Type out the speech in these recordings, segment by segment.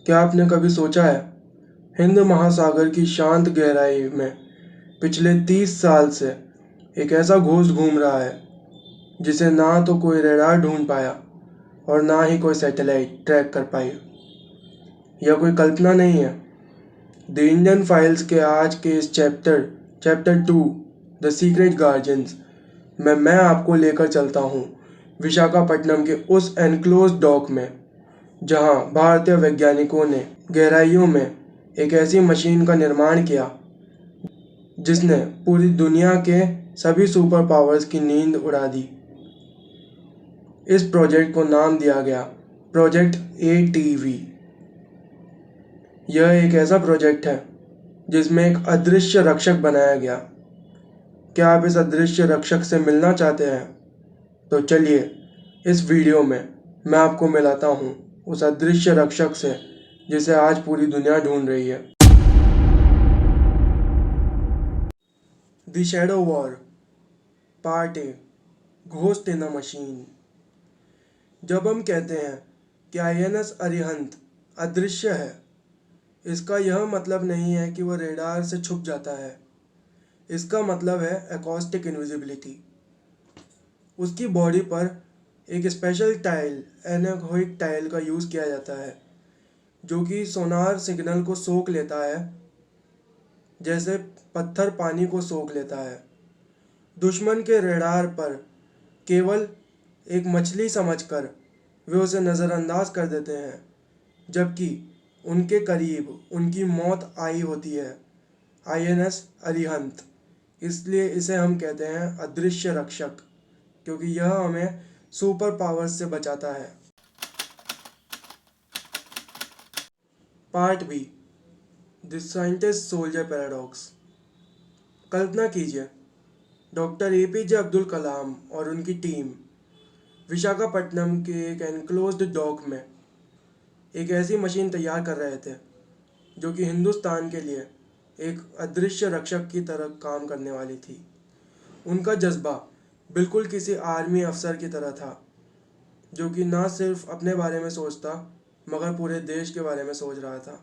क्या आपने कभी सोचा है, हिंद महासागर की शांत गहराई में पिछले 30 साल से एक ऐसा घोस्ट घूम रहा है जिसे ना तो कोई रडार ढूंढ पाया और ना ही कोई सैटेलाइट ट्रैक कर पाई। यह कोई कल्पना नहीं है। द इंडियन फाइल्स के आज के इस चैप्टर 2 द सीक्रेट गार्जियंस में मैं आपको लेकर चलता हूँ विशाखापट्टनम के उस एनक्लोज डॉक में, जहां भारतीय वैज्ञानिकों ने गहराइयों में एक ऐसी मशीन का निर्माण किया जिसने पूरी दुनिया के सभी सुपर पावर्स की नींद उड़ा दी। इस प्रोजेक्ट को नाम दिया गया प्रोजेक्ट ATV। यह एक ऐसा प्रोजेक्ट है जिसमें एक अदृश्य रक्षक बनाया गया। क्या आप इस अदृश्य रक्षक से मिलना चाहते हैं? तो चलिए इस वीडियो में मैं आपको मिलाता हूँ उस अदृश्य रक्षक से जिसे आज पूरी दुनिया ढूंढ रही है। The shadow war part A, ghost in a machine. जब हम कहते हैं कि INS अरिहंत अदृश्य है, इसका यह मतलब नहीं है कि वह रेडार से छुप जाता है। इसका मतलब है एकॉस्टिक इनविजिबिलिटी। उसकी बॉडी पर एक स्पेशल टाइल, एनेकोइक टाइल का यूज़ किया जाता है जो कि सोनार सिग्नल को सोख लेता है, जैसे पत्थर पानी को सोख लेता है। दुश्मन के रेडार पर केवल एक मछली समझकर वे उसे नज़रअंदाज कर देते हैं, जबकि उनके करीब उनकी मौत आई होती है। INS अरिहंत, इसलिए इसे हम कहते हैं अदृश्य रक्षक, क्योंकि यह हमें सुपर पावर्स से बचाता है। Part B, the scientist soldier paradox. कल्पना कीजिए, डॉक्टर APJ अब्दुल कलाम और उनकी टीम विशाखापट्टनम के एक एनक्लोज्ड डॉक में एक ऐसी मशीन तैयार कर रहे थे जो कि हिंदुस्तान के लिए एक अदृश्य रक्षक की तरह काम करने वाली थी। उनका जज्बा बिल्कुल किसी आर्मी अफसर की तरह था, जो कि ना सिर्फ अपने बारे में सोचता मगर पूरे देश के बारे में सोच रहा था।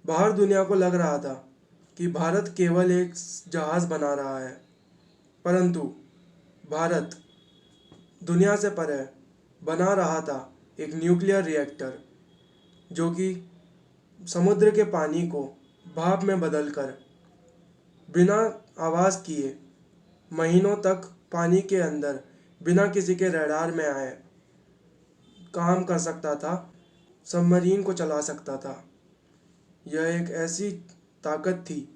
बाहर दुनिया को लग रहा था कि भारत केवल एक जहाज़ बना रहा है, परंतु भारत दुनिया से परे बना रहा था एक न्यूक्लियर रिएक्टर, जो कि समुद्र के पानी को भाप में बदलकर बिना आवाज़ किए महीनों तक पानी के अंदर बिना किसी के रडार में आए काम कर सकता था, सबमरीन को चला सकता था। यह एक ऐसी ताकत थी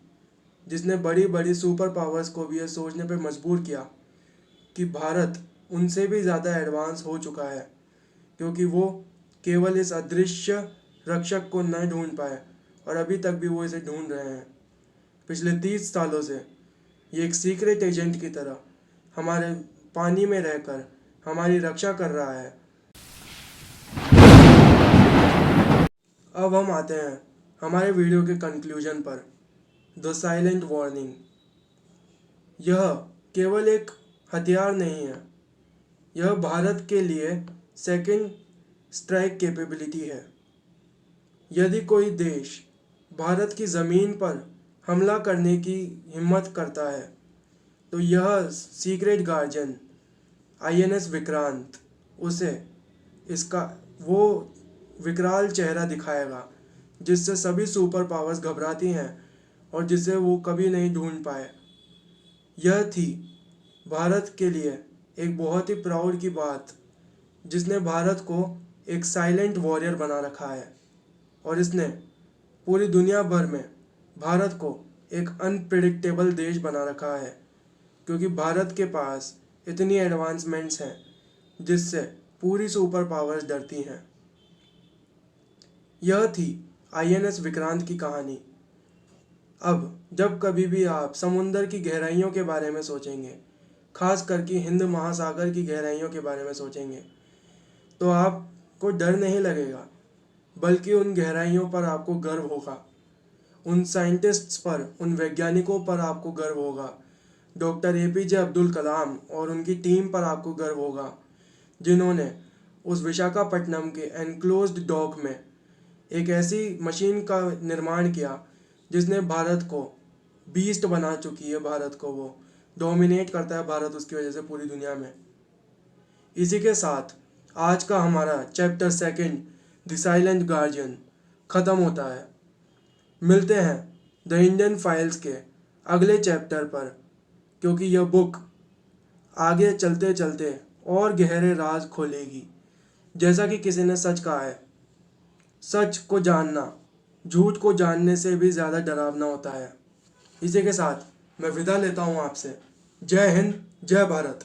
जिसने बड़ी बड़ी सुपर पावर्स को भी यह सोचने पर मजबूर किया कि भारत उनसे भी ज़्यादा एडवांस हो चुका है, क्योंकि वो केवल इस अदृश्य रक्षक को न ढूंढ पाए और अभी तक भी वो इसे ढूंढ रहे हैं। पिछले 30 सालों से ये एक सीक्रेट एजेंट की तरह हमारे पानी में रहकर हमारी रक्षा कर रहा है। अब हम आते हैं हमारे वीडियो के कंक्लूजन पर, द साइलेंट वार्निंग। यह केवल एक हथियार नहीं है, यह भारत के लिए सेकंड स्ट्राइक कैपेबिलिटी है। यदि कोई देश भारत की ज़मीन पर हमला करने की हिम्मत करता है, तो यह सीक्रेट गार्जियन INS विक्रांत उसे इसका वो विकराल चेहरा दिखाएगा जिससे सभी सुपर पावर्स घबराती हैं और जिसे वो कभी नहीं ढूंढ पाए। यह थी भारत के लिए एक बहुत ही प्राउड की बात, जिसने भारत को एक साइलेंट वॉरियर बना रखा है और इसने पूरी दुनिया भर में भारत को एक अनप्रिडिक्टेबल देश बना रखा है, क्योंकि भारत के पास इतनी एडवांसमेंट्स हैं जिससे पूरी सुपर पावर्स डरती हैं। यह थी INS विक्रांत की कहानी। अब जब कभी भी आप समुंदर की गहराइयों के बारे में सोचेंगे, खास करके हिंद महासागर की गहराइयों के बारे में सोचेंगे, तो आपको डर नहीं लगेगा, बल्कि उन गहराइयों पर आपको गर्व होगा। उन साइंटिस्ट्स पर, उन वैज्ञानिकों पर आपको गर्व होगा। डॉक्टर APJ अब्दुल कलाम और उनकी टीम पर आपको गर्व होगा, जिन्होंने उस विशाखापट्टनम के एनक्लोज्ड डॉक में एक ऐसी मशीन का निर्माण किया जिसने भारत को बीस्ट बना चुकी है। भारत को वो डोमिनेट करता है, भारत उसकी वजह से पूरी दुनिया में। इसी के साथ आज का हमारा chapter second the silent guardian ख़त्म होता है। मिलते हैं द इंडियन फाइल्स के अगले चैप्टर पर, क्योंकि यह बुक आगे चलते चलते और गहरे राज खोलेगी। जैसा कि किसी ने सच कहा है, सच को जानना झूठ को जानने से भी ज़्यादा डरावना होता है। इसी के साथ मैं विदा लेता हूँ आपसे। जय हिंद, जय भारत।